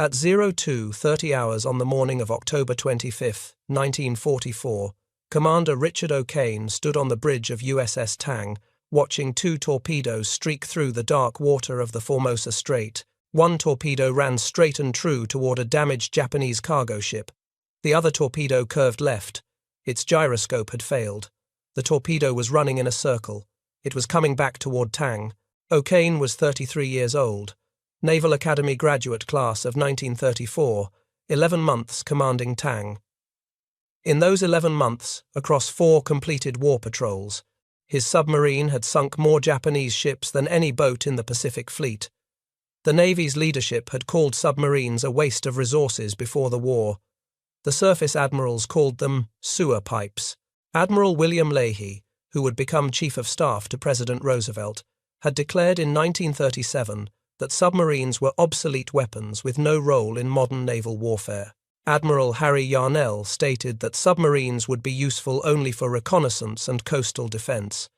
At 02:30 hours on the morning of October 25, 1944, Commander Richard O'Kane stood on the bridge of USS Tang, watching two torpedoes streak through the dark water of the Formosa Strait. One torpedo ran straight and true toward a damaged Japanese cargo ship. The other torpedo curved left. Its gyroscope had failed. The torpedo was running in a circle. It was coming back toward Tang. O'Kane was 33 years old. Naval Academy graduate class of 1934, 11 months commanding Tang. In those 11 months, across 4 completed war patrols, his submarine had sunk more Japanese ships than any boat in the Pacific Fleet. The Navy's leadership had called submarines a waste of resources before the war. The surface admirals called them sewer pipes. Admiral William Leahy, who would become Chief of Staff to President Roosevelt, had declared in 1937 that submarines were obsolete weapons with no role in modern naval warfare. Admiral Harry Yarnell stated that submarines would be useful only for reconnaissance and coastal defense.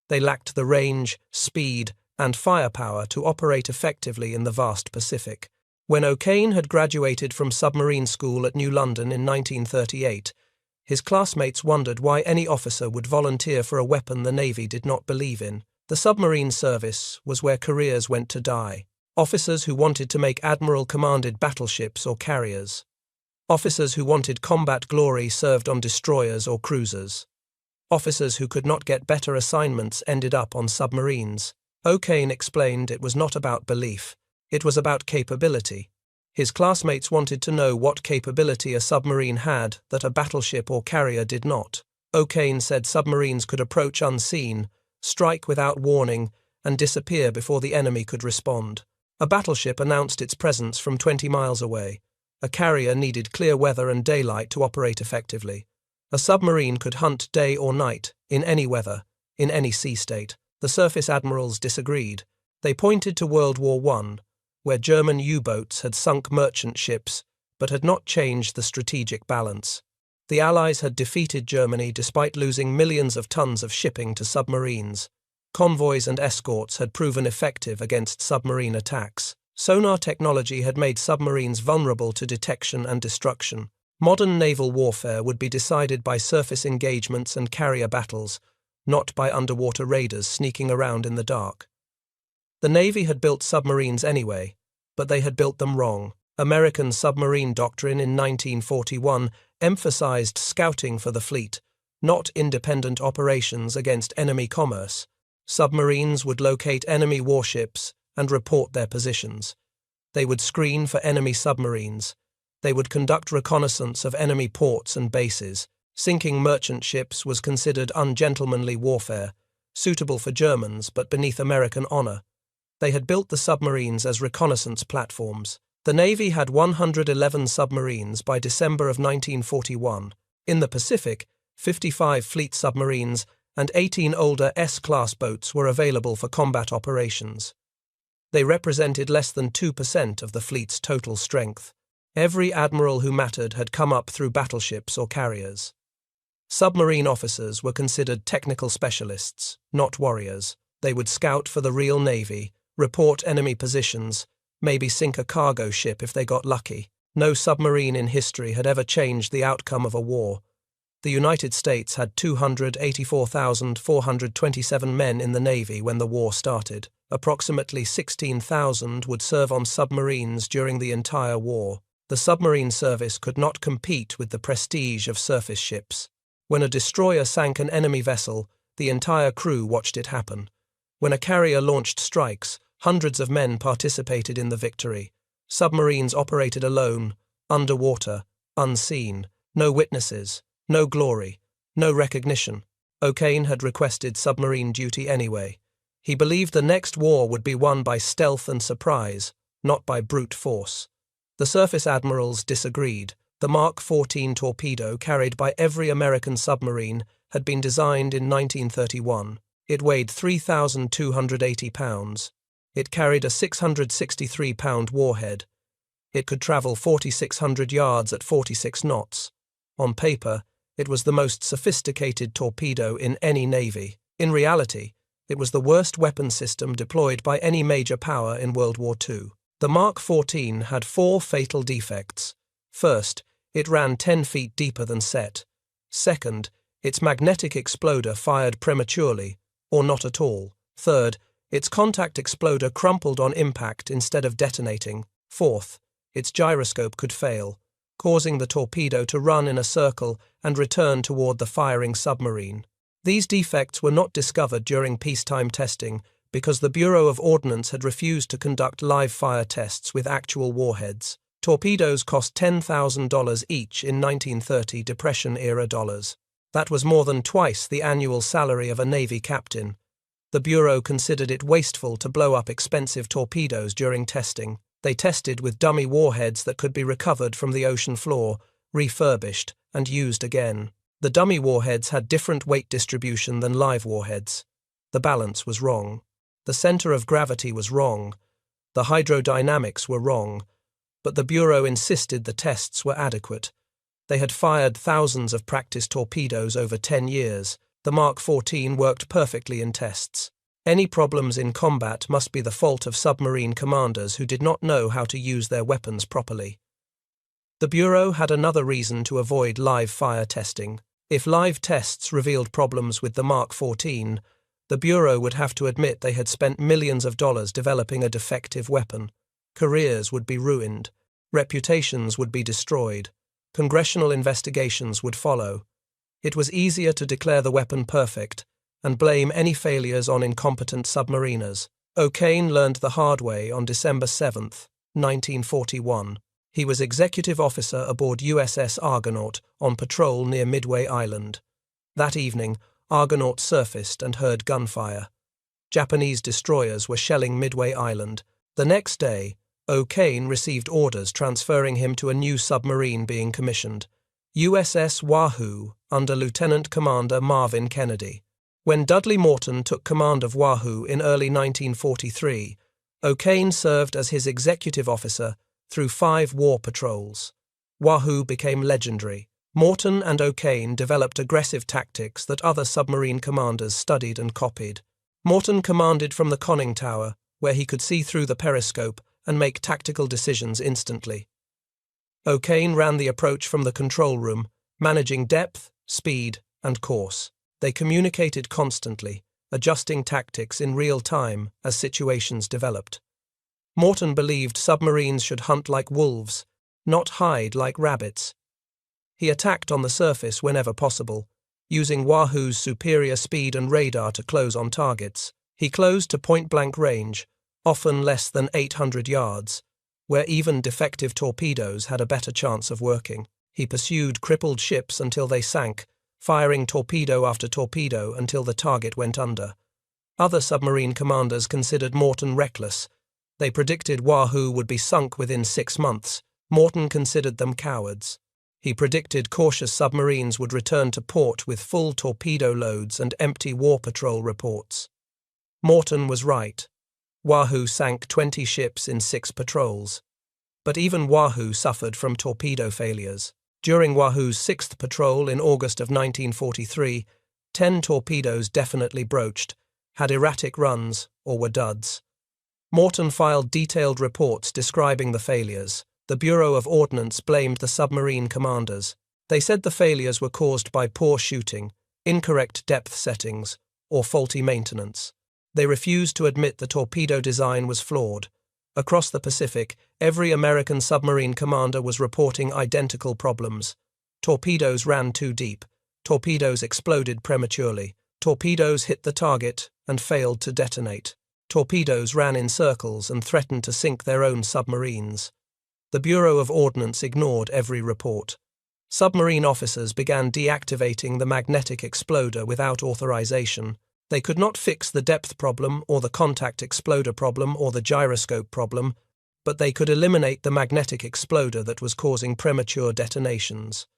They lacked the range, speed, and firepower to operate effectively in the vast Pacific. When O'Kane had graduated from submarine school at New London in 1938, his classmates wondered why any officer would volunteer for a weapon the Navy did not believe in. The submarine service was where careers went to die. Officers who wanted to make admiral-commanded battleships or carriers. Officers who wanted combat glory served on destroyers or cruisers. Officers who could not get better assignments ended up on submarines. O'Kane explained it was not about belief, it was about capability. His classmates wanted to know what capability a submarine had that a battleship or carrier did not. O'Kane said submarines could approach unseen, strike without warning, and disappear before the enemy could respond. A battleship announced its presence from 20 miles away. A carrier needed clear weather and daylight to operate effectively. A submarine could hunt day or night, in any weather, in any sea state. The surface admirals disagreed. They pointed to World War I, where German U-boats had sunk merchant ships, but had not changed the strategic balance. The Allies had defeated Germany despite losing millions of tons of shipping to submarines. Convoys and escorts had proven effective against submarine attacks. Sonar technology had made submarines vulnerable to detection and destruction. Modern naval warfare would be decided by surface engagements and carrier battles, not by underwater raiders sneaking around in the dark. The Navy had built submarines anyway, but they had built them wrong. American submarine doctrine in 1941 emphasized scouting for the fleet, not independent operations against enemy commerce. Submarines would locate enemy warships and report their positions. They would screen for enemy submarines. They would conduct reconnaissance of enemy ports and bases. Sinking merchant ships was considered ungentlemanly warfare, suitable for Germans but beneath American honor. They had built the submarines as reconnaissance platforms. The Navy had 111 submarines by December of 1941. In the Pacific, 55 fleet submarines and 18 older S-class boats were available for combat operations. They represented less than 2% of the fleet's total strength. Every admiral who mattered had come up through battleships or carriers. Submarine officers were considered technical specialists, not warriors. They would scout for the real Navy, report enemy positions, maybe sink a cargo ship if they got lucky. No submarine in history had ever changed the outcome of a war. The United States had 284,427 men in the Navy when the war started. Approximately 16,000 would serve on submarines during the entire war. The submarine service could not compete with the prestige of surface ships. When a destroyer sank an enemy vessel, the entire crew watched it happen. When a carrier launched strikes, hundreds of men participated in the victory. Submarines operated alone, underwater, unseen, no witnesses, no glory, no recognition. O'Kane had requested submarine duty anyway. He believed the next war would be won by stealth and surprise, not by brute force. The surface admirals disagreed. The Mark 14 torpedo carried by every American submarine had been designed in 1931. It weighed 3,280 pounds. It carried a 663-pound warhead. It could travel 4,600 yards at 46 knots. On paper, it was the most sophisticated torpedo in any navy. In reality, it was the worst weapon system deployed by any major power in World War II. The Mark 14 had 4 fatal defects. First, it ran 10 feet deeper than set. Second, its magnetic exploder fired prematurely, or not at all. Third, its contact exploder crumpled on impact instead of detonating. Fourth, its gyroscope could fail, causing the torpedo to run in a circle and return toward the firing submarine. These defects were not discovered during peacetime testing because the Bureau of Ordnance had refused to conduct live-fire tests with actual warheads. Torpedoes cost $10,000 each in 1930 Depression-era dollars. That was more than twice the annual salary of a Navy captain. The Bureau considered it wasteful to blow up expensive torpedoes during testing. They tested with dummy warheads that could be recovered from the ocean floor, refurbished, and used again. The dummy warheads had different weight distribution than live warheads. The balance was wrong. The center of gravity was wrong. The hydrodynamics were wrong. But the Bureau insisted the tests were adequate. They had fired thousands of practice torpedoes over 10 years. The Mark 14 worked perfectly in tests. Any problems in combat must be the fault of submarine commanders who did not know how to use their weapons properly. The Bureau had another reason to avoid live fire testing. If live tests revealed problems with the Mark 14, the Bureau would have to admit they had spent millions of dollars developing a defective weapon. Careers would be ruined. Reputations would be destroyed. Congressional investigations would follow. It was easier to declare the weapon perfect and blame any failures on incompetent submariners. O'Kane learned the hard way on December 7, 1941. He was executive officer aboard USS Argonaut on patrol near Midway Island. That evening, Argonaut surfaced and heard gunfire. Japanese destroyers were shelling Midway Island. The next day, O'Kane received orders transferring him to a new submarine being commissioned, USS Wahoo, under Lieutenant Commander Marvin Kennedy. When Dudley Morton took command of Wahoo in early 1943, O'Kane served as his executive officer through 5 war patrols. Wahoo became legendary. Morton and O'Kane developed aggressive tactics that other submarine commanders studied and copied. Morton commanded from the conning tower, where he could see through the periscope and make tactical decisions instantly. O'Kane ran the approach from the control room, managing depth, speed, and course. They communicated constantly, adjusting tactics in real time as situations developed. Morton believed submarines should hunt like wolves, not hide like rabbits. He attacked on the surface whenever possible, using Wahoo's superior speed and radar to close on targets. He closed to point-blank range, often less than 800 yards, where even defective torpedoes had a better chance of working. He pursued crippled ships until they sank, firing torpedo after torpedo until the target went under. Other submarine commanders considered Morton reckless. They predicted Wahoo would be sunk within 6 months. Morton considered them cowards. He predicted cautious submarines would return to port with full torpedo loads and empty war patrol reports. Morton was right. Wahoo sank 20 ships in 6 patrols. But even Wahoo suffered from torpedo failures. During Wahoo's 6th patrol in August of 1943, 10 torpedoes definitely broached, had erratic runs, or were duds. Morton filed detailed reports describing the failures. The Bureau of Ordnance blamed the submarine commanders. They said the failures were caused by poor shooting, incorrect depth settings, or faulty maintenance. They refused to admit the torpedo design was flawed. Across the Pacific, every American submarine commander was reporting identical problems. Torpedoes ran too deep. Torpedoes exploded prematurely. Torpedoes hit the target and failed to detonate. Torpedoes ran in circles and threatened to sink their own submarines. The Bureau of Ordnance ignored every report. Submarine officers began deactivating the magnetic exploder without authorization. They could not fix the depth problem or the contact exploder problem or the gyroscope problem, but they could eliminate the magnetic exploder that was causing premature detonations.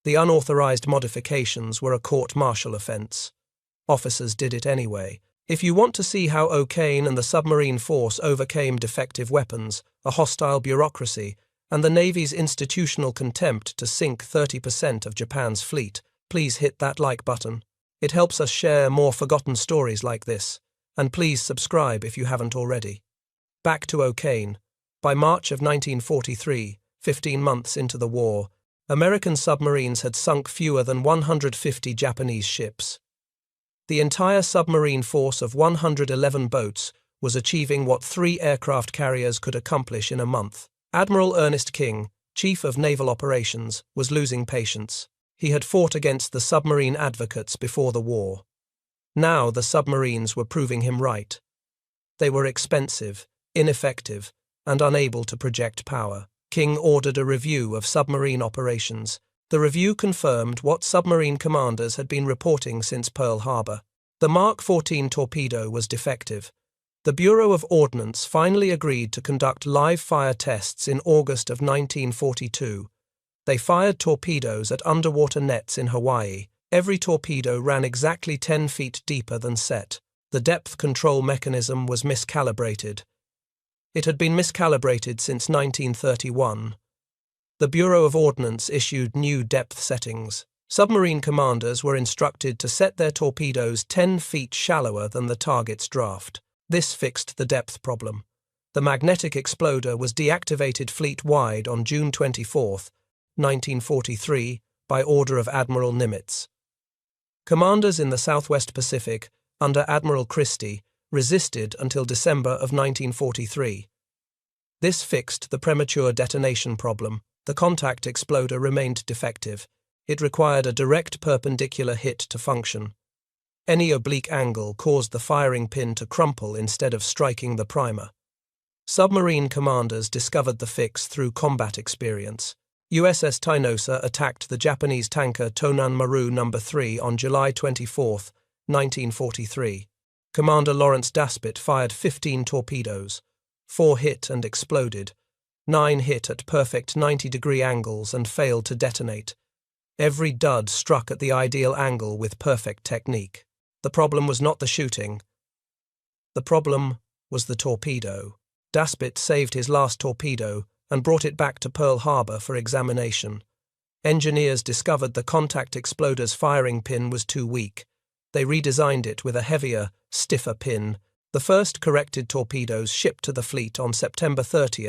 The unauthorized modifications were a court-martial offense. Officers did it anyway. If you want to see how O'Kane and the submarine force overcame defective weapons, a hostile bureaucracy, and the Navy's institutional contempt to sink 30% of Japan's fleet, please hit that like button. It helps us share more forgotten stories like this, and please subscribe if you haven't already. Back to O'Kane. By March of 1943, 15 months into the war, American submarines had sunk fewer than 150 Japanese ships. The entire submarine force of 111 boats was achieving what 3 aircraft carriers could accomplish in a month. Admiral Ernest King, Chief of Naval Operations, was losing patience. He had fought against the submarine advocates before the war. Now the submarines were proving him right. They were expensive, ineffective, and unable to project power. King ordered a review of submarine operations. The review confirmed what submarine commanders had been reporting since Pearl Harbor. The Mark 14 torpedo was defective. The Bureau of Ordnance finally agreed to conduct live fire tests in August of 1942. They fired torpedoes at underwater nets in Hawaii. Every torpedo ran exactly 10 feet deeper than set. The depth control mechanism was miscalibrated. It had been miscalibrated since 1931. The Bureau of Ordnance issued new depth settings. Submarine commanders were instructed to set their torpedoes 10 feet shallower than the target's draft. This fixed the depth problem. The magnetic exploder was deactivated fleet-wide on June 24, 1943, by order of Admiral Nimitz. Commanders in the Southwest Pacific, under Admiral Christie, resisted until December of 1943. This fixed the premature detonation problem. The contact exploder remained defective. It required a direct perpendicular hit to function. Any oblique angle caused the firing pin to crumple instead of striking the primer. Submarine commanders discovered the fix through combat experience. USS Tainosa attacked the Japanese tanker Tonan Maru No. 3 on July 24, 1943. Commander Lawrence Daspit fired 15 torpedoes. 4 hit and exploded. 9 hit at perfect 90-degree angles and failed to detonate. Every dud struck at the ideal angle with perfect technique. The problem was not the shooting. The problem was the torpedo. Daspit saved his last torpedo and brought it back to Pearl Harbor for examination. Engineers discovered the contact exploder's firing pin was too weak. They redesigned it with a heavier, stiffer pin. The first corrected torpedoes shipped to the fleet on September 30,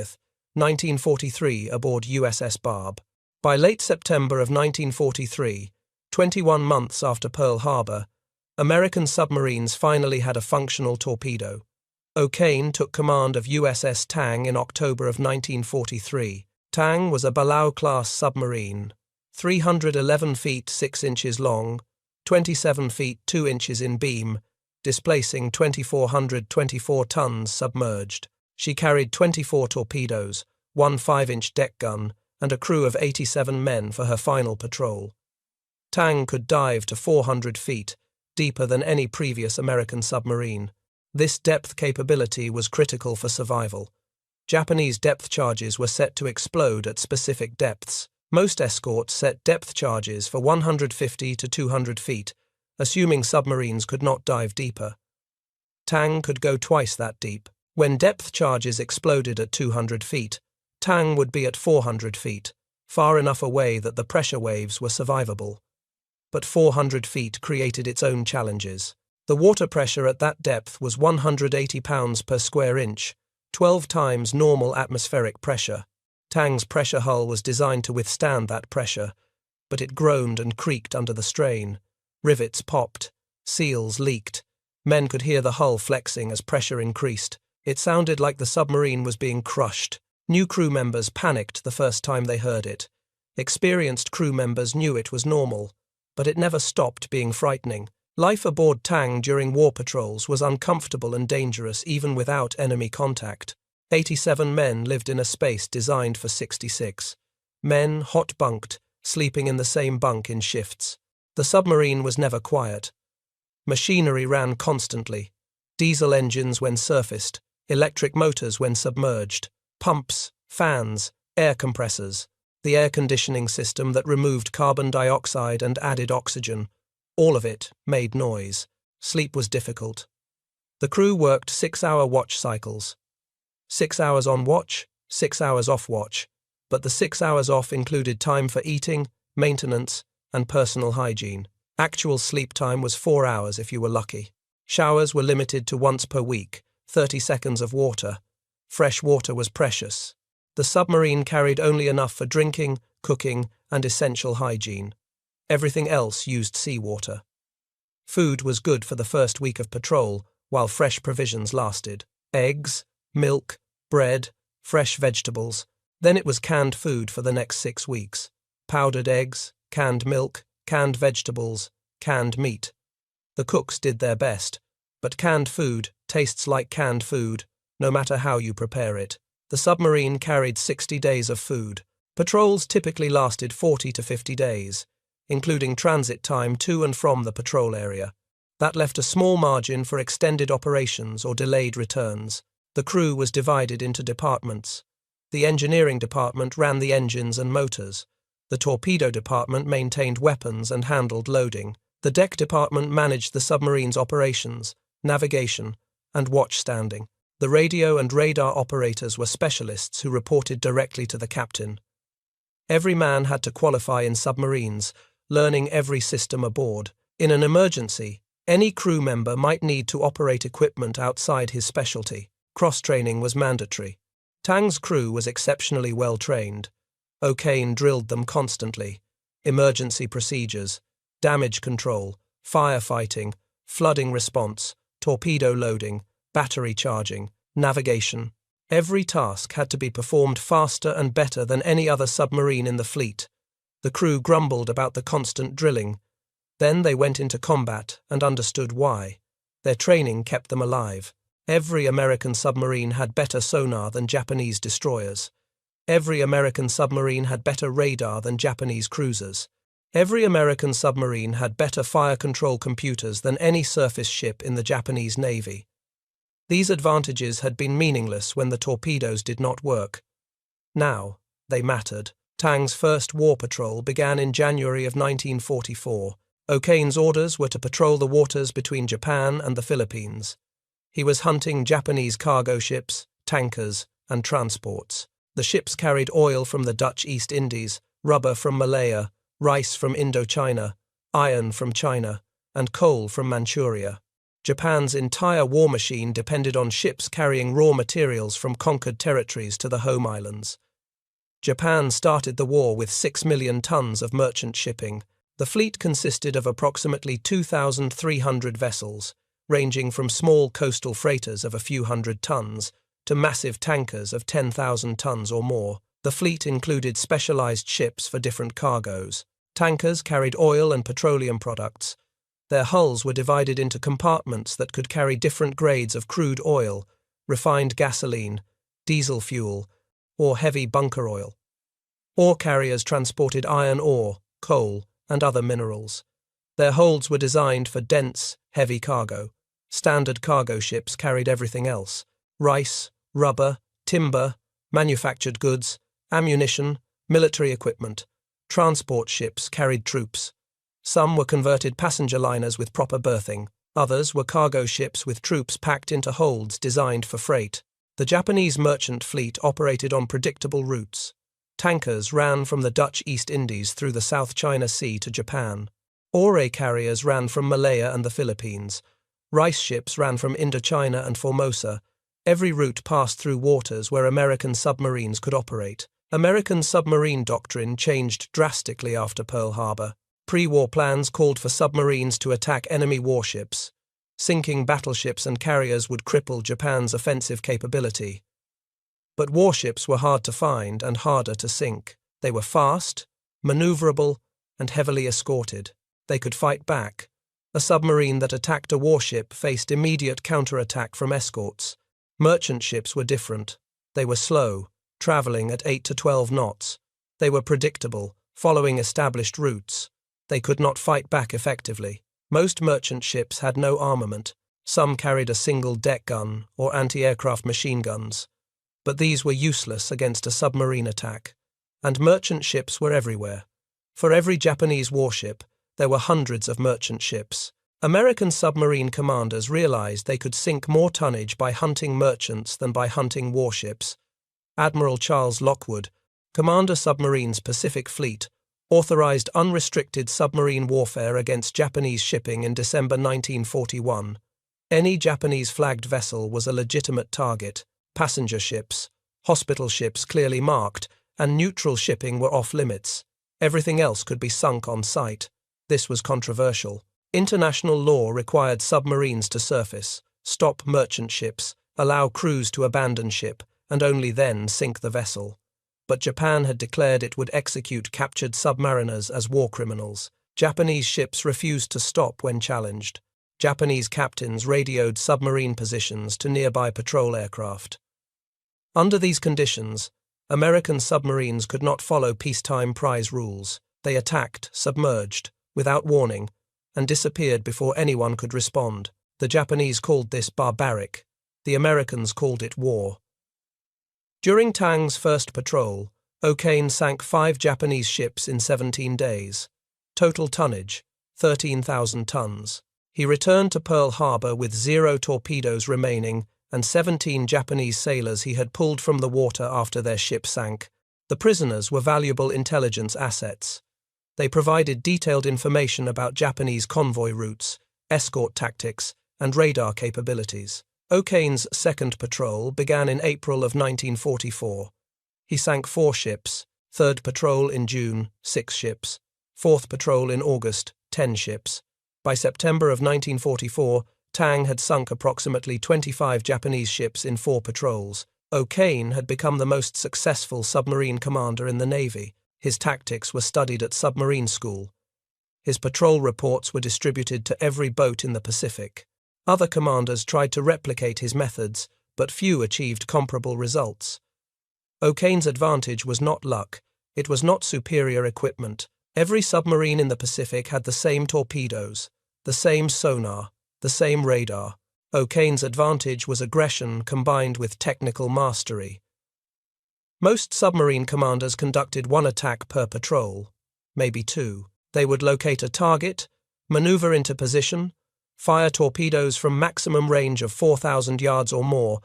1943, aboard USS Barb. By late September of 1943, 21 months after Pearl Harbor, American submarines finally had a functional torpedo. O'Kane took command of USS Tang in October of 1943. Tang was a Balao-class submarine, 311 feet 6 inches long, 27 feet 2 inches in beam, displacing 2,424 tons submerged. She carried 24 torpedoes, 1 5-inch deck gun, and a crew of 87 men for her final patrol. Tang could dive to 400 feet, deeper than any previous American submarine. This depth capability was critical for survival. Japanese depth charges were set to explode at specific depths. Most escorts set depth charges for 150 to 200 feet, assuming submarines could not dive deeper. Tang could go twice that deep. When depth charges exploded at 200 feet, Tang would be at 400 feet, far enough away that the pressure waves were survivable. But 400 feet created its own challenges. The water pressure at that depth was 180 pounds per square inch, 12 times normal atmospheric pressure. Tang's pressure hull was designed to withstand that pressure, but it groaned and creaked under the strain. Rivets popped, seals leaked. Men could hear the hull flexing as pressure increased. It sounded like the submarine was being crushed. New crew members panicked the first time they heard it. Experienced crew members knew it was normal, but it never stopped being frightening. Life aboard Tang during war patrols was uncomfortable and dangerous even without enemy contact. 87 men lived in a space designed for 66. Men, hot-bunked, sleeping in the same bunk in shifts. The submarine was never quiet. Machinery ran constantly. Diesel engines when surfaced, electric motors when submerged, pumps, fans, air compressors, the air conditioning system that removed carbon dioxide and added oxygen. All of it made noise. Sleep was difficult. The crew worked 6-hour watch cycles. 6 hours on watch, 6 hours off watch, but the 6 hours off included time for eating, maintenance, and personal hygiene. Actual sleep time was 4 hours if you were lucky. Showers were limited to once per week, 30 seconds of water, Fresh water was precious. The submarine carried only enough for drinking, cooking, and essential hygiene. Everything else used seawater. Food was good for the first week of patrol, while fresh provisions lasted. Eggs, milk, bread, fresh vegetables. Then it was canned food for the next 6 weeks. Powdered eggs, canned milk, canned vegetables, canned meat. The cooks did their best, but canned food tastes like canned food, no matter how you prepare it. The submarine carried 60 days of food. Patrols typically lasted 40 to 50 days, including transit time to and from the patrol area. That left a small margin for extended operations or delayed returns. The crew was divided into departments. The engineering department ran the engines and motors. The torpedo department maintained weapons and handled loading. The deck department managed the submarine's operations, navigation, and watchstanding. The radio and radar operators were specialists who reported directly to the captain. Every man had to qualify in submarines, learning every system aboard. In an emergency, any crew member might need to operate equipment outside his specialty. Cross-training was mandatory. Tang's crew was exceptionally well trained. O'Kane drilled them constantly. Emergency procedures, damage control, firefighting, flooding response, torpedo loading, battery charging, navigation. Every task had to be performed faster and better than any other submarine in the fleet. The crew grumbled about the constant drilling. Then they went into combat and understood why. Their training kept them alive. Every American submarine had better sonar than Japanese destroyers. Every American submarine had better radar than Japanese cruisers. Every American submarine had better fire control computers than any surface ship in the Japanese Navy. These advantages had been meaningless when the torpedoes did not work. Now, they mattered. Tang's first war patrol began in January of 1944. O'Kane's orders were to patrol the waters between Japan and the Philippines. He was hunting Japanese cargo ships, tankers, and transports. The ships carried oil from the Dutch East Indies, rubber from Malaya, rice from Indochina, iron from China, and coal from Manchuria. Japan's entire war machine depended on ships carrying raw materials from conquered territories to the home islands. Japan started the war with 6 million tons of merchant shipping. The fleet consisted of approximately 2,300 vessels, ranging from small coastal freighters of a few hundred tons to massive tankers of 10,000 tons or more. The fleet included specialized ships for different cargoes. Tankers carried oil and petroleum products. Their hulls were divided into compartments that could carry different grades of crude oil, refined gasoline, diesel fuel, or heavy bunker oil. Ore carriers transported iron ore, coal, and other minerals. Their holds were designed for dense, heavy cargo. Standard cargo ships carried everything else: rice, rubber, timber, manufactured goods, ammunition, military equipment. Transport ships carried troops. Some were converted passenger liners with proper berthing. Others were cargo ships with troops packed into holds designed for freight. The Japanese merchant fleet operated on predictable routes. Tankers ran from the Dutch East Indies through the South China Sea to Japan. Ore carriers ran from Malaya and the Philippines. Rice ships ran from Indochina and Formosa. Every route passed through waters where American submarines could operate. American submarine doctrine changed drastically after Pearl Harbor. Pre-war plans called for submarines to attack enemy warships. Sinking battleships and carriers would cripple Japan's offensive capability. But warships were hard to find and harder to sink. They were fast, maneuverable, and heavily escorted. They could fight back. A submarine that attacked a warship faced immediate counterattack from escorts. Merchant ships were different. They were slow, traveling at 8 to 12 knots. They were predictable, following established routes. They could not fight back effectively. Most merchant ships had no armament. Some carried a single deck gun or anti-aircraft machine guns. But these were useless against a submarine attack. And merchant ships were everywhere. For every Japanese warship, there were hundreds of merchant ships. American submarine commanders realized they could sink more tonnage by hunting merchants than by hunting warships. Admiral Charles Lockwood, Commander Submarines Pacific Fleet, authorized unrestricted submarine warfare against Japanese shipping in December 1941. Any Japanese-flagged vessel was a legitimate target. passenger ships, hospital ships clearly marked, and neutral shipping were off limits. Everything else could be sunk on sight. This was controversial. International law required submarines to surface, stop merchant ships, allow crews to abandon ship, and only then sink the vessel. But Japan had declared it would execute captured submariners as war criminals. Japanese ships refused to stop when challenged. Japanese captains radioed submarine positions to nearby patrol aircraft. Under these conditions, American submarines could not follow peacetime prize rules. They attacked, submerged, without warning, and disappeared before anyone could respond. The Japanese called this barbaric. The Americans called it war. During Tang's first patrol, O'Kane sank 5 Japanese ships in 17 days. Total tonnage, 13,000 tons. He returned to Pearl Harbor with 0 torpedoes remaining and 17 Japanese sailors he had pulled from the water after their ship sank. The prisoners were valuable intelligence assets. They provided detailed information about Japanese convoy routes, escort tactics, and radar capabilities. O'Kane's second patrol began in April of 1944. He sank 4 ships, third patrol in June, 6 ships, fourth patrol in August, 10 ships. By September of 1944, Tang had sunk approximately 25 Japanese ships in 4 patrols. O'Kane had become the most successful submarine commander in the Navy. His tactics were studied at submarine school. His patrol reports were distributed to every boat in the Pacific. Other commanders tried to replicate his methods, but few achieved comparable results. O'Kane's advantage was not luck. It was not superior equipment. Every submarine in the Pacific had the same torpedoes, the same sonar, the same radar. O'Kane's advantage was aggression combined with technical mastery. Most submarine commanders conducted 1 attack per patrol, maybe 2. They would locate a target, maneuver into position, fire torpedoes from maximum range of 4,000 yards or more,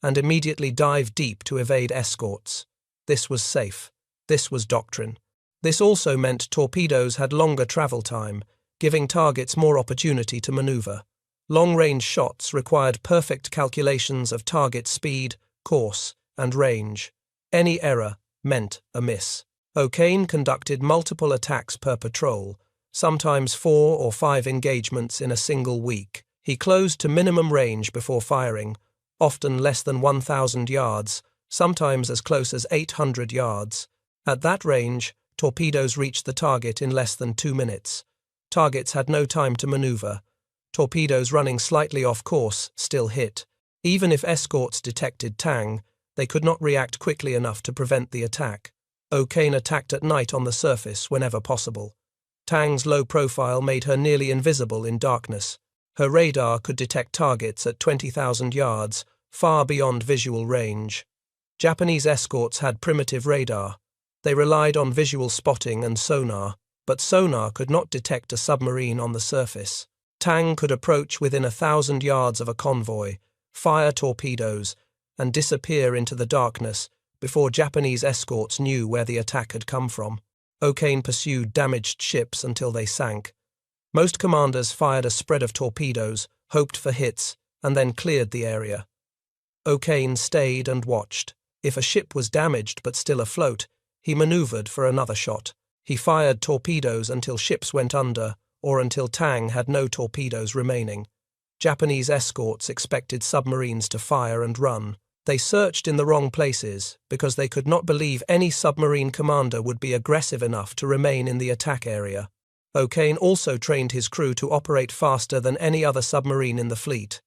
and immediately dive deep to evade escorts. This was safe. This was doctrine. This also meant torpedoes had longer travel time, giving targets more opportunity to maneuver. Long-range shots required perfect calculations of target speed, course, and range. Any error meant a miss. O'Kane conducted multiple attacks per patrol, sometimes 4 or 5 engagements in a single week. He closed to minimum range before firing, often less than 1,000 yards, sometimes as close as 800 yards. At that range, torpedoes reached the target in less than 2 minutes. Targets had no time to maneuver. Torpedoes running slightly off course still hit. Even if escorts detected Tang, they could not react quickly enough to prevent the attack. O'Kane attacked at night on the surface whenever possible. Tang's low profile made her nearly invisible in darkness. Her radar could detect targets at 20,000 yards, far beyond visual range. Japanese escorts had primitive radar. They relied on visual spotting and sonar, but sonar could not detect a submarine on the surface. Tang could approach within 1,000 yards of a convoy, fire torpedoes, and disappear into the darkness before Japanese escorts knew where the attack had come from. O'Kane pursued damaged ships until they sank. Most commanders fired a spread of torpedoes, hoped for hits, and then cleared the area. O'Kane stayed and watched. If a ship was damaged but still afloat, he maneuvered for another shot. He fired torpedoes until ships went under, or until Tang had no torpedoes remaining. Japanese escorts expected submarines to fire and run. They searched in the wrong places because they could not believe any submarine commander would be aggressive enough to remain in the attack area. O'Kane also trained his crew to operate faster than any other submarine in the fleet.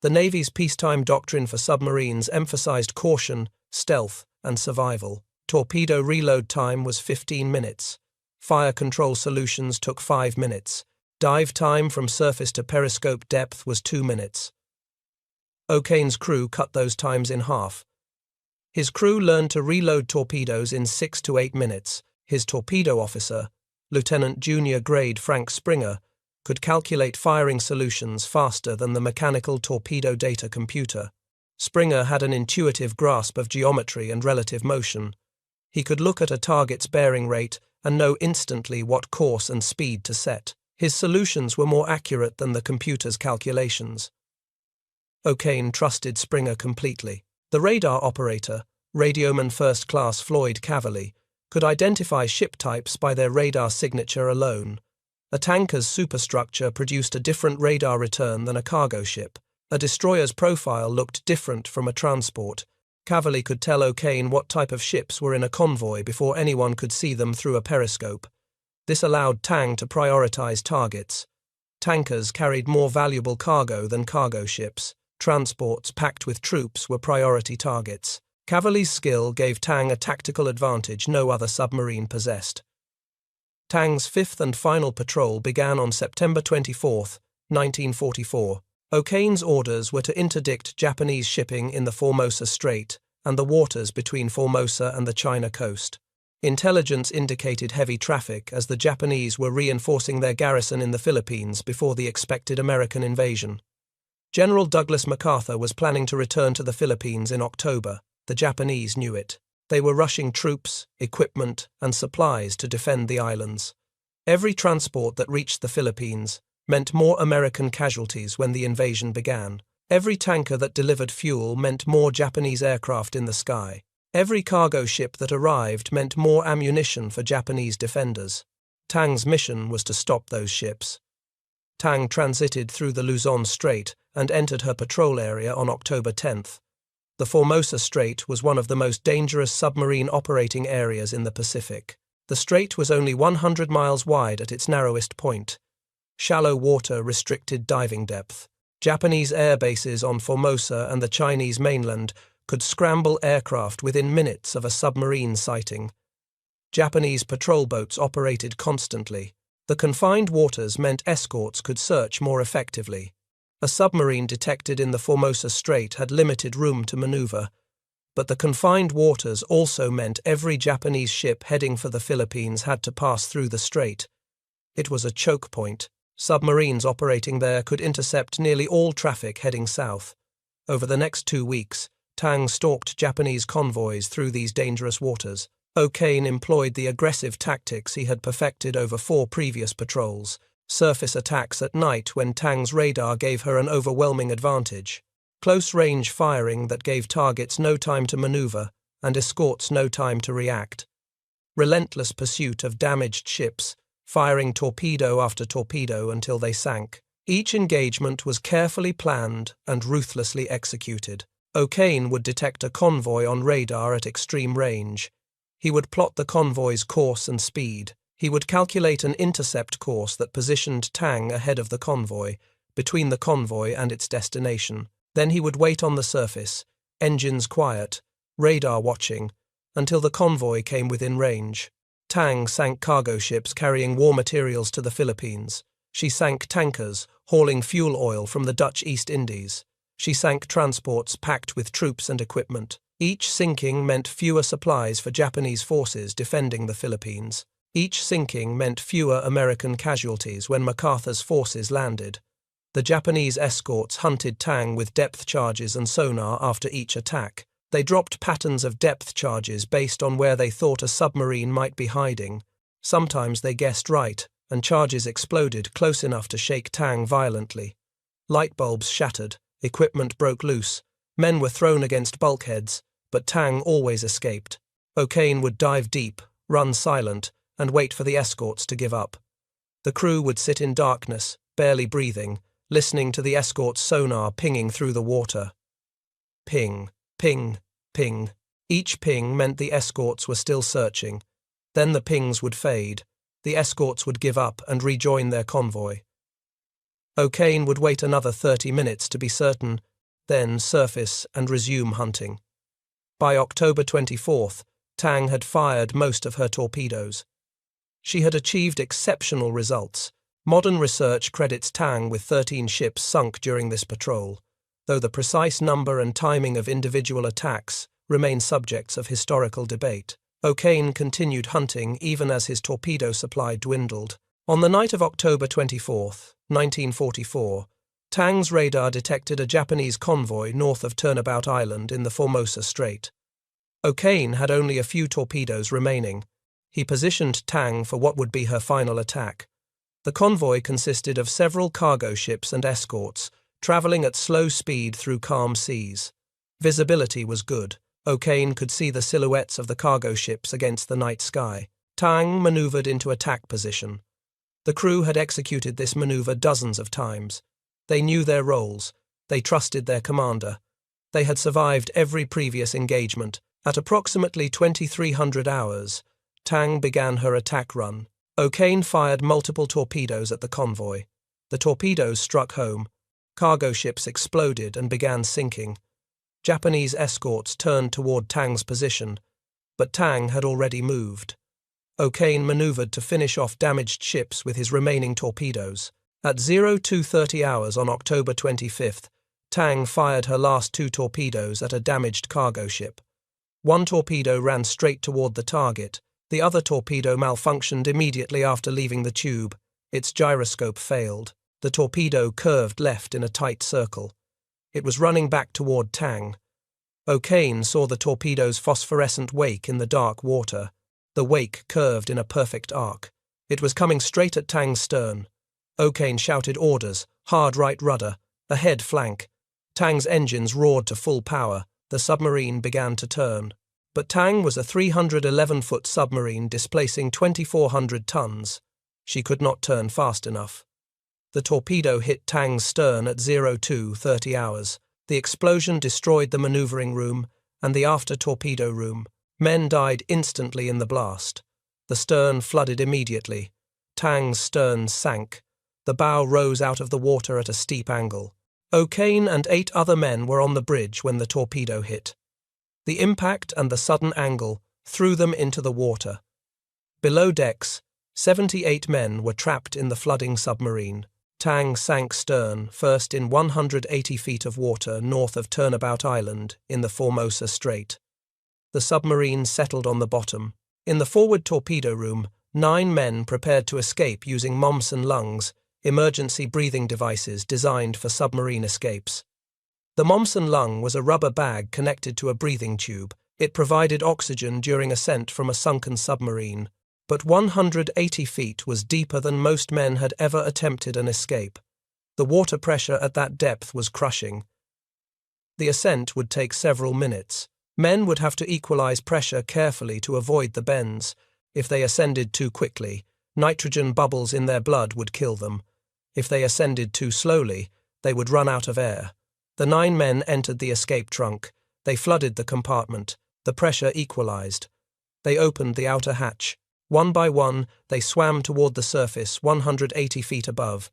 The Navy's peacetime doctrine for submarines emphasized caution, stealth, and survival. Torpedo reload time was 15 minutes. Fire control solutions took 5 minutes. Dive time from surface to periscope depth was 2 minutes. O'Kane's crew cut those times in half. His crew learned to reload torpedoes in 6 to 8 minutes. His torpedo officer, Lieutenant Junior Grade Frank Springer, could calculate firing solutions faster than the mechanical torpedo data computer. Springer had an intuitive grasp of geometry and relative motion. He could look at a target's bearing rate and know instantly what course and speed to set. His solutions were more accurate than the computer's calculations. O'Kane trusted Springer completely. The radar operator, Radioman First Class Floyd Cavalli, could identify ship types by their radar signature alone. A tanker's superstructure produced a different radar return than a cargo ship. A destroyer's profile looked different from a transport. Cavalli could tell O'Kane what type of ships were in a convoy before anyone could see them through a periscope. This allowed Tang to prioritize targets. Tankers carried more valuable cargo than cargo ships. Transports packed with troops were priority targets. Cavalli's skill gave Tang a tactical advantage no other submarine possessed. Tang's fifth and final patrol began on September 24, 1944. O'Kane's orders were to interdict Japanese shipping in the Formosa Strait and the waters between Formosa and the China coast. Intelligence indicated heavy traffic as the Japanese were reinforcing their garrison in the Philippines before the expected American invasion. General Douglas MacArthur was planning to return to the Philippines in October. The Japanese knew it. They were rushing troops, equipment, and supplies to defend the islands. Every transport that reached the Philippines meant more American casualties when the invasion began. Every tanker that delivered fuel meant more Japanese aircraft in the sky. Every cargo ship that arrived meant more ammunition for Japanese defenders. Tang's mission was to stop those ships. Tang transited through the Luzon Strait and entered her patrol area on October 10th. The Formosa Strait was one of the most dangerous submarine operating areas in the Pacific. The strait was only 100 miles wide at its narrowest point. Shallow water restricted diving depth. Japanese air bases on Formosa and the Chinese mainland could scramble aircraft within minutes of a submarine sighting. Japanese patrol boats operated constantly. The confined waters meant escorts could search more effectively. A submarine detected in the Formosa Strait had limited room to maneuver, but the confined waters also meant every Japanese ship heading for the Philippines had to pass through the strait. It was a choke point. Submarines operating there could intercept nearly all traffic heading south. Over the next 2 weeks, Tang stalked Japanese convoys through these dangerous waters. O'Kane employed the aggressive tactics he had perfected over 4 previous patrols. Surface attacks at night when Tang's radar gave her an overwhelming advantage. Close-range firing that gave targets no time to maneuver and escorts no time to react. Relentless pursuit of damaged ships, firing torpedo after torpedo until they sank. Each engagement was carefully planned and ruthlessly executed. O'Kane would detect a convoy on radar at extreme range. He would plot the convoy's course and speed. He would calculate an intercept course that positioned Tang ahead of the convoy, between the convoy and its destination. Then he would wait on the surface, engines quiet, radar watching, until the convoy came within range. Tang sank cargo ships carrying war materials to the Philippines. She sank tankers, hauling fuel oil from the Dutch East Indies. She sank transports packed with troops and equipment. Each sinking meant fewer supplies for Japanese forces defending the Philippines. Each sinking meant fewer American casualties when MacArthur's forces landed. The Japanese escorts hunted Tang with depth charges and sonar after each attack. They dropped patterns of depth charges based on where they thought a submarine might be hiding. Sometimes they guessed right, and charges exploded close enough to shake Tang violently. Light bulbs shattered, equipment broke loose, men were thrown against bulkheads, but Tang always escaped. O'Kane would dive deep, run silent, and wait for the escorts to give up. The crew would sit in darkness, barely breathing, listening to the escort's sonar pinging through the water. Ping, ping, ping. Each ping meant the escorts were still searching. Then the pings would fade. The escorts would give up and rejoin their convoy. O'Kane would wait another 30 minutes to be certain, then surface and resume hunting. By October 24th, Tang had fired most of her torpedoes. She had achieved exceptional results. Modern research credits Tang with 13 ships sunk during this patrol, though the precise number and timing of individual attacks remain subjects of historical debate. O'Kane continued hunting even as his torpedo supply dwindled. On the night of October 24th, 1944, Tang's radar detected a Japanese convoy north of Turnabout Island in the Formosa Strait. O'Kane had only a few torpedoes remaining. He positioned Tang for what would be her final attack. The convoy consisted of several cargo ships and escorts, traveling at slow speed through calm seas. Visibility was good. O'Kane could see the silhouettes of the cargo ships against the night sky. Tang maneuvered into attack position. The crew had executed this maneuver dozens of times. They knew their roles. They trusted their commander. They had survived every previous engagement. At approximately 2300 hours, Tang began her attack run. O'Kane fired multiple torpedoes at the convoy. The torpedoes struck home. Cargo ships exploded and began sinking. Japanese escorts turned toward Tang's position, but Tang had already moved. O'Kane maneuvered to finish off damaged ships with his remaining torpedoes. At 0230 hours on October 25th, Tang fired her last 2 torpedoes at a damaged cargo ship. One torpedo ran straight toward the target. The other torpedo malfunctioned immediately after leaving the tube. Its gyroscope failed. The torpedo curved left in a tight circle. It was running back toward Tang. O'Kane saw the torpedo's phosphorescent wake in the dark water. The wake curved in a perfect arc. It was coming straight at Tang's stern. O'Kane shouted orders, hard right rudder, ahead flank. Tang's engines roared to full power. The submarine began to turn. But Tang was a 311-foot submarine displacing 2,400 tons. She could not turn fast enough. The torpedo hit Tang's stern at 0230 hours. The explosion destroyed the maneuvering room and the after torpedo room. Men died instantly in the blast. The stern flooded immediately. Tang's stern sank. The bow rose out of the water at a steep angle. O'Kane and 8 other men were on the bridge when the torpedo hit. The impact and the sudden angle threw them into the water. Below decks, 78 men were trapped in the flooding submarine. Tang sank stern, first in 180 feet of water north of Turnabout Island in the Formosa Strait. The submarine settled on the bottom. In the forward torpedo room, 9 men prepared to escape using Momsen lungs, emergency breathing devices designed for submarine escapes. The Momsen lung was a rubber bag connected to a breathing tube. It provided oxygen during ascent from a sunken submarine. But 180 feet was deeper than most men had ever attempted an escape. The water pressure at that depth was crushing. The ascent would take several minutes. Men would have to equalize pressure carefully to avoid the bends. If they ascended too quickly, nitrogen bubbles in their blood would kill them. If they ascended too slowly, they would run out of air. The 9 men entered the escape trunk. They flooded the compartment. The pressure equalized. They opened the outer hatch. One by one, they swam toward the surface 180 feet above.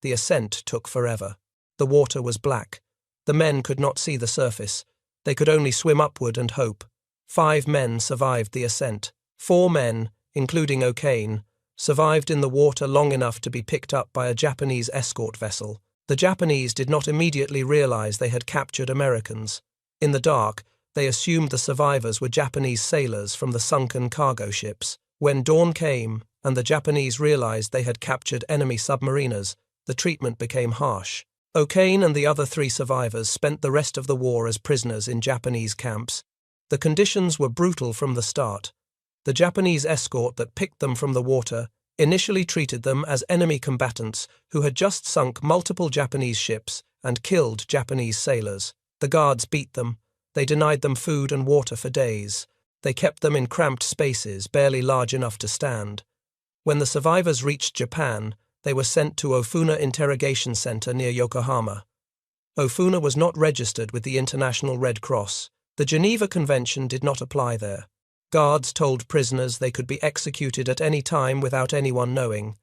The ascent took forever. The water was black. The men could not see the surface. They could only swim upward and hope. 5 men survived the ascent. 4 men, including O'Kane, survived in the water long enough to be picked up by a Japanese escort vessel. The Japanese did not immediately realize they had captured Americans. In the dark, they assumed the survivors were Japanese sailors from the sunken cargo ships. When dawn came and the Japanese realized they had captured enemy submariners, the treatment became harsh. O'Kane and the other 3 survivors spent the rest of the war as prisoners in Japanese camps. The conditions were brutal from the start. The Japanese escort that picked them from the water initially treated them as enemy combatants who had just sunk multiple Japanese ships and killed Japanese sailors. The guards beat them. They denied them food and water for days. They kept them in cramped spaces, barely large enough to stand. When the survivors reached Japan, they were sent to Ofuna Interrogation Center near Yokohama. Ofuna was not registered with the International Red Cross. The Geneva Convention did not apply there. Guards told prisoners they could be executed at any time without anyone knowing.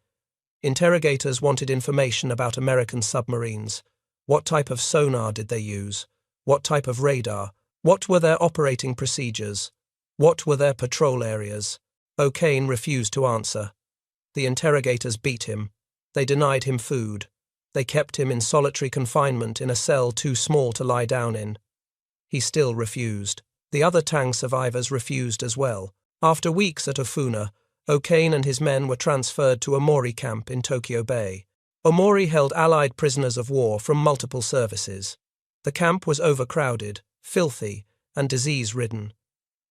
Interrogators wanted information about American submarines. What type of sonar did they use? What type of radar? What were their operating procedures? What were their patrol areas? O'Kane refused to answer. The interrogators beat him. They denied him food. They kept him in solitary confinement in a cell too small to lie down in. He still refused. The other Tang survivors refused as well. After weeks at Ofuna, O'Kane and his men were transferred to Omori camp in Tokyo Bay. Omori held Allied prisoners of war from multiple services. The camp was overcrowded, filthy, and disease-ridden.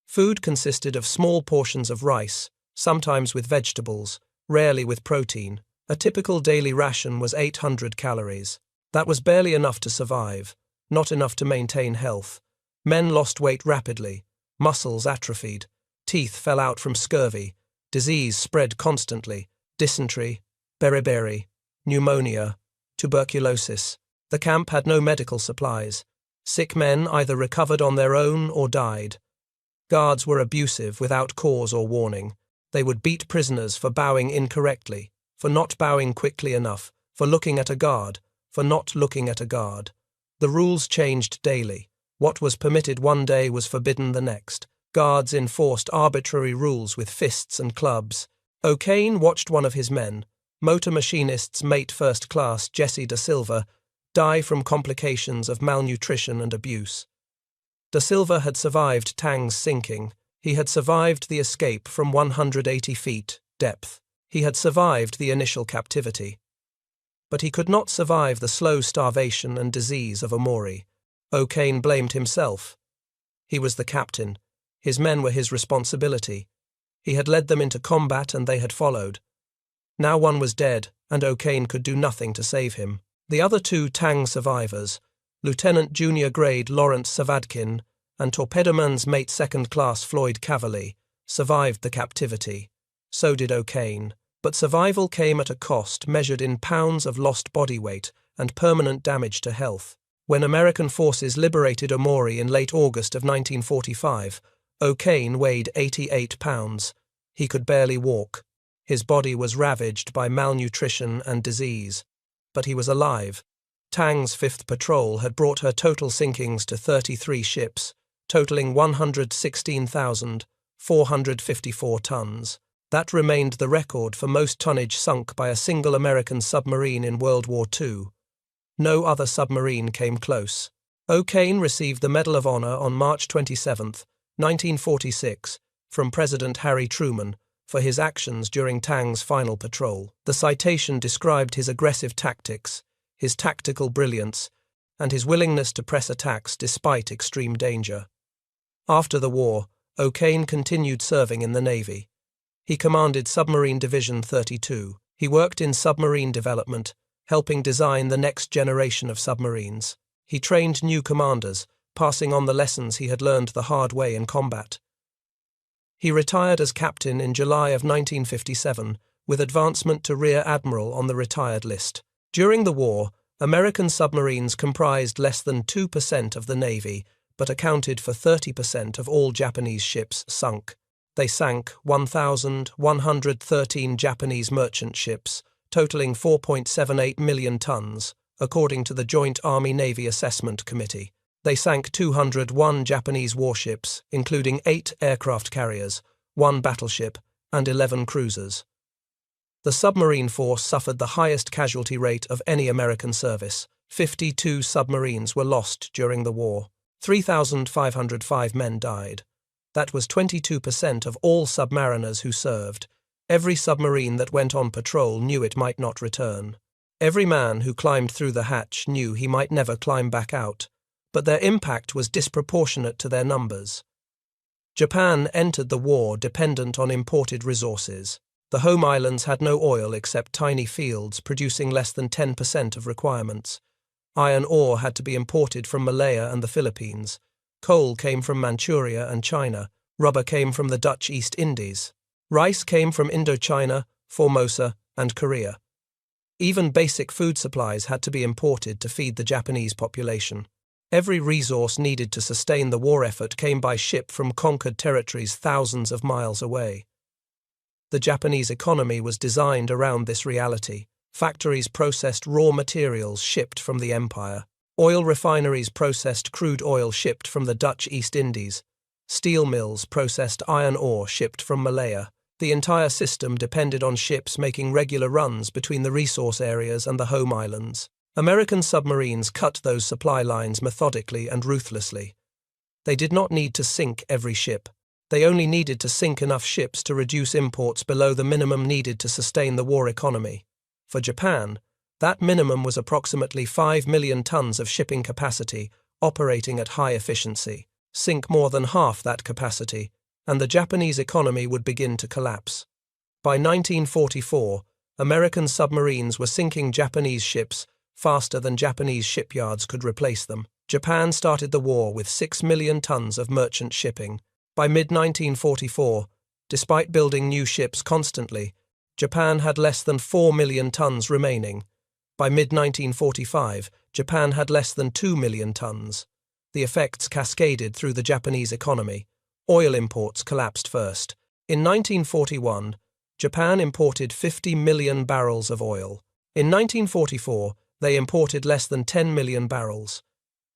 Food consisted of small portions of rice, sometimes with vegetables, rarely with protein. A typical daily ration was 800 calories. That was barely enough to survive, not enough to maintain health. Men lost weight rapidly, muscles atrophied, teeth fell out from scurvy, disease spread constantly, dysentery, beriberi, pneumonia, tuberculosis. The camp had no medical supplies. Sick men either recovered on their own or died. Guards were abusive without cause or warning. They would beat prisoners for bowing incorrectly, for not bowing quickly enough, for looking at a guard, for not looking at a guard. The rules changed daily. What was permitted one day was forbidden the next. Guards enforced arbitrary rules with fists and clubs. O'Kane watched one of his men, motor machinist's mate first class Jesse Da Silva, die from complications of malnutrition and abuse. Da Silva had survived Tang's sinking. He had survived the escape from 180 feet depth. He had survived the initial captivity. But he could not survive the slow starvation and disease of Amori. O'Kane blamed himself. He was the captain. His men were his responsibility. He had led them into combat and they had followed. Now one was dead, and O'Kane could do nothing to save him. The other two Tang survivors, Lieutenant Junior Grade Lawrence Savadkin and Torpedoman's mate second class Floyd Cavalli, survived the captivity. So did O'Kane. But survival came at a cost measured in pounds of lost body weight and permanent damage to health. When American forces liberated Amori in late August of 1945, O'Kane weighed 88 pounds. He could barely walk. His body was ravaged by malnutrition and disease. But he was alive. Tang's 5th Patrol had brought her total sinkings to 33 ships, totaling 116,454 tons. That remained the record for most tonnage sunk by a single American submarine in World War II. No other submarine came close. O'Kane received the Medal of Honor on March 27, 1946, from President Harry Truman for his actions during Tang's final patrol. The citation described his aggressive tactics, his tactical brilliance, and his willingness to press attacks despite extreme danger. After the war, O'Kane continued serving in the Navy. He commanded Submarine Division 32. He worked in submarine development, helping design the next generation of submarines. He trained new commanders, passing on the lessons he had learned the hard way in combat. He retired as captain in July of 1957, with advancement to Rear Admiral on the retired list. During the war, American submarines comprised less than 2% of the Navy, but accounted for 30% of all Japanese ships sunk. They sank 1,113 Japanese merchant ships, totaling 4.78 million tons, according to the Joint Army-Navy Assessment Committee. They sank 201 Japanese warships, including 8 aircraft carriers, 1 battleship, and 11 cruisers. The submarine force suffered the highest casualty rate of any American service. 52 submarines were lost during the war. 3,505 men died. That was 22% of all submariners who served. Every submarine that went on patrol knew it might not return. Every man who climbed through the hatch knew he might never climb back out, but their impact was disproportionate to their numbers. Japan entered the war dependent on imported resources. The home islands had no oil except tiny fields producing less than 10% of requirements. Iron ore had to be imported from Malaya and the Philippines. Coal came from Manchuria and China. Rubber came from the Dutch East Indies. Rice came from Indochina, Formosa, and Korea. Even basic food supplies had to be imported to feed the Japanese population. Every resource needed to sustain the war effort came by ship from conquered territories thousands of miles away. The Japanese economy was designed around this reality. Factories processed raw materials shipped from the empire. Oil refineries processed crude oil shipped from the Dutch East Indies. Steel mills processed iron ore shipped from Malaya. The entire system depended on ships making regular runs between the resource areas and the home islands. American submarines cut those supply lines methodically and ruthlessly. They did not need to sink every ship. They only needed to sink enough ships to reduce imports below the minimum needed to sustain the war economy. For Japan, that minimum was approximately 5 million tons of shipping capacity operating at high efficiency. Sink more than half that capacity, and the Japanese economy would begin to collapse. By 1944, American submarines were sinking Japanese ships faster than Japanese shipyards could replace them. Japan started the war with 6 million tons of merchant shipping. By mid-1944, despite building new ships constantly, Japan had less than 4 million tons remaining. By mid-1945, Japan had less than 2 million tons. The effects cascaded through the Japanese economy. Oil imports collapsed first. In 1941, Japan imported 50 million barrels of oil. In 1944, they imported less than 10 million barrels.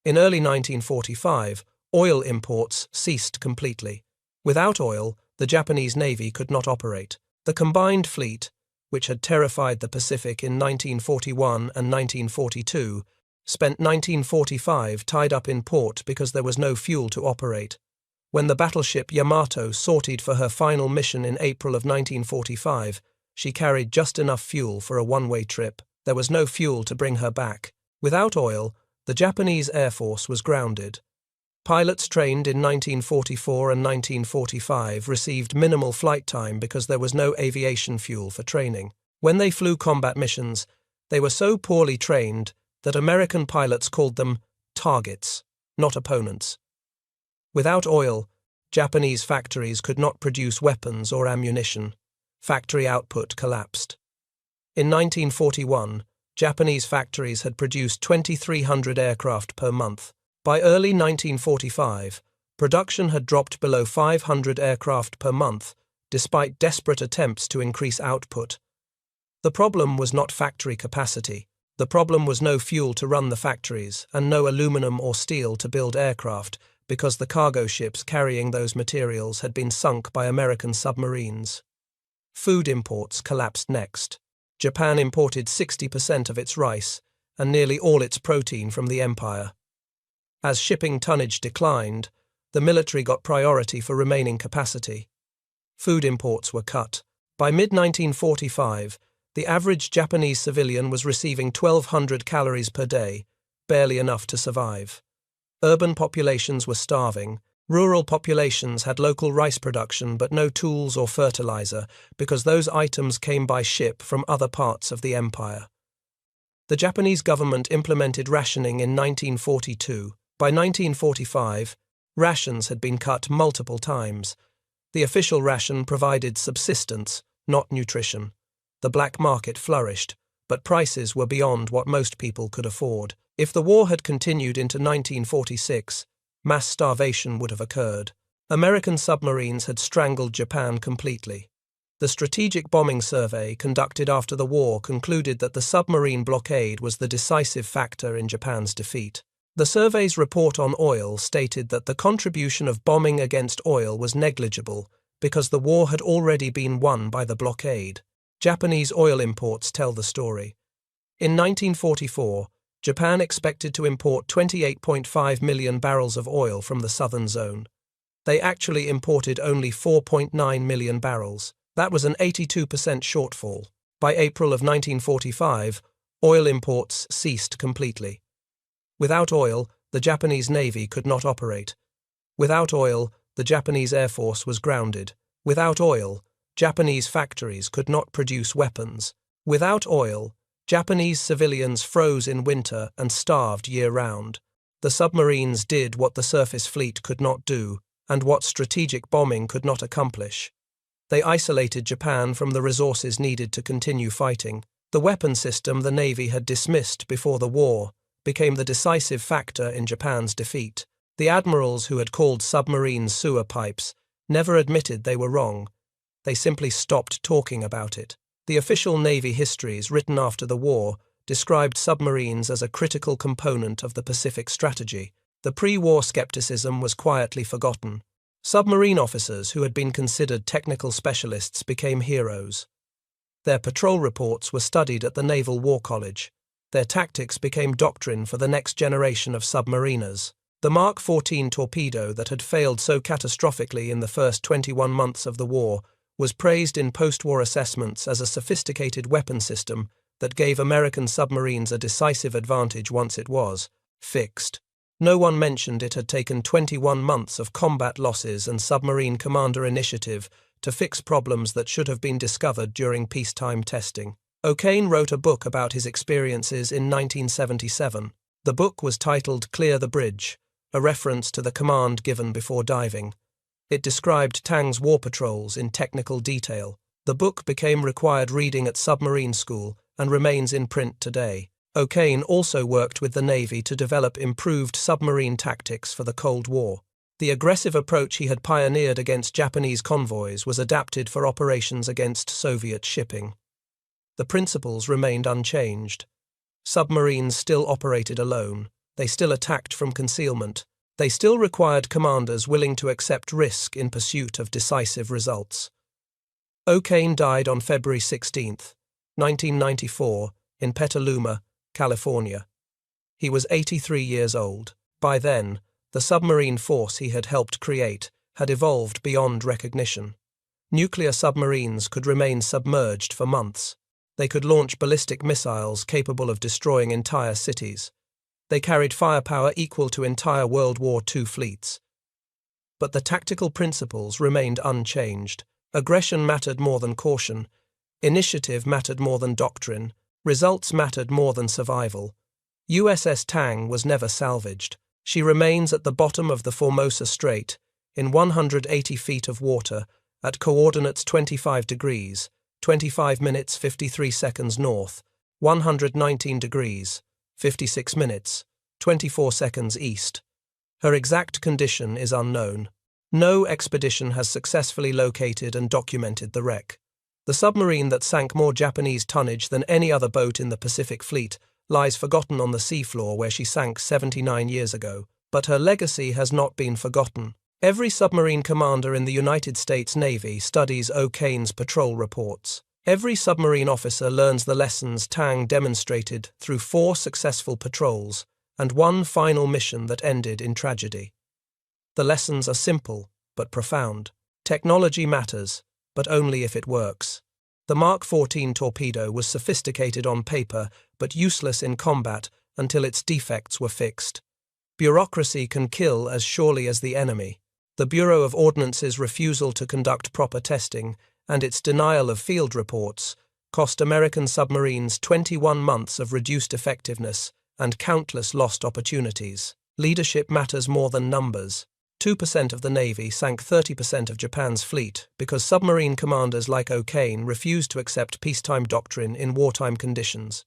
In early 1945, oil imports ceased completely. Without oil, the Japanese Navy could not operate. The combined fleet, which had terrified the Pacific in 1941 and 1942, spent 1945 tied up in port because there was no fuel to operate. When the battleship Yamato sortied for her final mission in April of 1945, she carried just enough fuel for a one-way trip. There was no fuel to bring her back. Without oil, the Japanese Air Force was grounded. Pilots trained in 1944 and 1945 received minimal flight time because there was no aviation fuel for training. When they flew combat missions, they were so poorly trained that American pilots called them targets, not opponents. Without oil, Japanese factories could not produce weapons or ammunition. Factory output collapsed. In 1941, Japanese factories had produced 2,300 aircraft per month. By early 1945, production had dropped below 500 aircraft per month, despite desperate attempts to increase output. The problem was not factory capacity. The problem was no fuel to run the factories and no aluminum or steel to build aircraft, because the cargo ships carrying those materials had been sunk by American submarines. Food imports collapsed next. Japan imported 60% of its rice and nearly all its protein from the empire. As shipping tonnage declined, the military got priority for remaining capacity. Food imports were cut. By mid-1945, the average Japanese civilian was receiving 1,200 calories per day, barely enough to survive. Urban populations were starving. Rural populations had local rice production but no tools or fertilizer because those items came by ship from other parts of the empire. The Japanese government implemented rationing in 1942. By 1945, rations had been cut multiple times. The official ration provided subsistence, not nutrition. The black market flourished, but prices were beyond what most people could afford. If the war had continued into 1946, mass starvation would have occurred. American submarines had strangled Japan completely. The strategic bombing survey conducted after the war concluded that the submarine blockade was the decisive factor in Japan's defeat. The survey's report on oil stated that the contribution of bombing against oil was negligible because the war had already been won by the blockade. Japanese oil imports tell the story. In 1944, Japan expected to import 28.5 million barrels of oil from the southern zone. They actually imported only 4.9 million barrels. That was an 82% shortfall. By April of 1945, oil imports ceased completely. Without oil, the Japanese Navy could not operate. Without oil, the Japanese Air Force was grounded. Without oil, Japanese factories could not produce weapons. Without oil, Japanese civilians froze in winter and starved year-round. The submarines did what the surface fleet could not do, and what strategic bombing could not accomplish. They isolated Japan from the resources needed to continue fighting. The weapon system the Navy had dismissed before the war became the decisive factor in Japan's defeat. The admirals who had called submarines sewer pipes never admitted they were wrong. They simply stopped talking about it. The official Navy histories written after the war described submarines as a critical component of the Pacific strategy. The pre-war skepticism was quietly forgotten. Submarine officers who had been considered technical specialists became heroes. Their patrol reports were studied at the Naval War College. Their tactics became doctrine for the next generation of submariners. The Mark 14 torpedo that had failed so catastrophically in the first 21 months of the war was praised in post-war assessments as a sophisticated weapon system that gave American submarines a decisive advantage once it was fixed. No one mentioned it had taken 21 months of combat losses and submarine commander initiative to fix problems that should have been discovered during peacetime testing. O'Kane wrote a book about his experiences in 1977. The book was titled Clear the Bridge, a reference to the command given before diving. It described Tang's war patrols in technical detail. The book became required reading at submarine school and remains in print today. O'Kane also worked with the Navy to develop improved submarine tactics for the Cold War. The aggressive approach he had pioneered against Japanese convoys was adapted for operations against Soviet shipping. The principles remained unchanged. Submarines still operated alone. They still attacked from concealment. They still required commanders willing to accept risk in pursuit of decisive results. O'Kane died on February 16, 1994, in Petaluma, California. He was 83 years old. By then, the submarine force he had helped create had evolved beyond recognition. Nuclear submarines could remain submerged for months. They could launch ballistic missiles capable of destroying entire cities. They carried firepower equal to entire World War II fleets. But the tactical principles remained unchanged. Aggression mattered more than caution. Initiative mattered more than doctrine. Results mattered more than survival. USS Tang was never salvaged. She remains at the bottom of the Formosa Strait, in 180 feet of water, at coordinates 25 degrees, 25 minutes 53 seconds north, 119 degrees, 56 minutes, 24 seconds east. Her exact condition is unknown. No expedition has successfully located and documented the wreck. The submarine that sank more Japanese tonnage than any other boat in the Pacific Fleet lies forgotten on the seafloor where she sank 79 years ago. But her legacy has not been forgotten. Every submarine commander in the United States Navy studies O'Kane's patrol reports. Every submarine officer learns the lessons Tang demonstrated through 4 successful patrols and 1 final mission that ended in tragedy. The lessons are simple but profound. Technology matters, but only if it works. The Mark 14 torpedo was sophisticated on paper but useless in combat until its defects were fixed. Bureaucracy can kill as surely as the enemy. The Bureau of Ordnance's refusal to conduct proper testing and its denial of field reports cost American submarines 21 months of reduced effectiveness and countless lost opportunities. Leadership matters more than numbers. 2% of the Navy sank 30% of Japan's fleet because submarine commanders like O'Kane refused to accept peacetime doctrine in wartime conditions.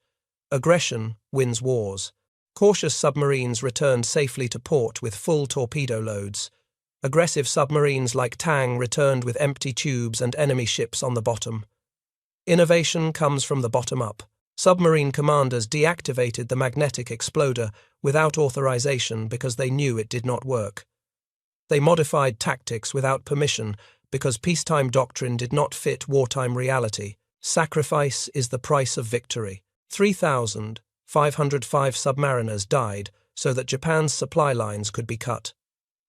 Aggression wins wars. Cautious submarines returned safely to port with full torpedo loads. Aggressive submarines like Tang returned with empty tubes and enemy ships on the bottom. Innovation comes from the bottom up. Submarine commanders deactivated the magnetic exploder without authorization because they knew it did not work. They modified tactics without permission because peacetime doctrine did not fit wartime reality. Sacrifice is the price of victory. 3,505 submariners died so that Japan's supply lines could be cut.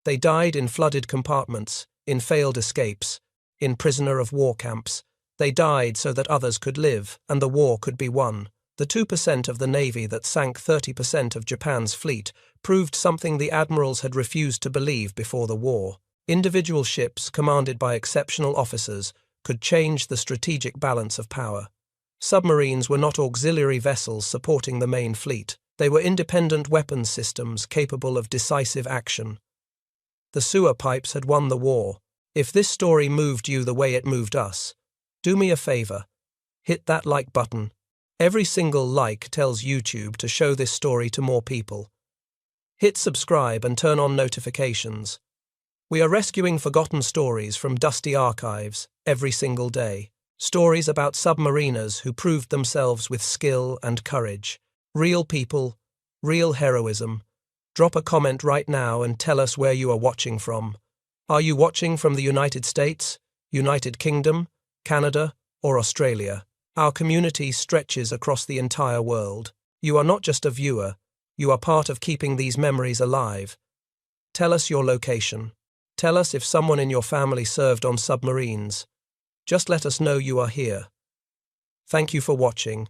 They died in flooded compartments, in failed escapes, in prisoner of war camps. They died so that others could live and the war could be won. The 2% of the Navy that sank 30% of Japan's fleet proved something the admirals had refused to believe before the war. Individual ships commanded by exceptional officers could change the strategic balance of power. Submarines were not auxiliary vessels supporting the main fleet. They were independent weapons systems capable of decisive action. The sewer pipes had won the war. If this story moved you the way it moved us, do me a favor. Hit that like button. Every single like tells YouTube to show this story to more people. Hit subscribe and turn on notifications. We are rescuing forgotten stories from dusty archives every single day. Stories about submariners who proved themselves with skill and courage. Real people, real heroism. Drop a comment right now and tell us where you are watching from. Are you watching from the United States, United Kingdom, Canada, or Australia? Our community stretches across the entire world. You are not just a viewer, you are part of keeping these memories alive. Tell us your location. Tell us if someone in your family served on submarines. Just let us know you are here. Thank you for watching,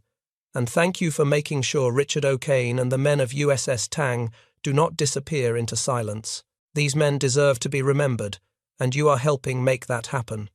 and thank you for making sure Richard O'Kane and the men of USS Tang do not disappear into silence. These men deserve to be remembered, and you are helping make that happen.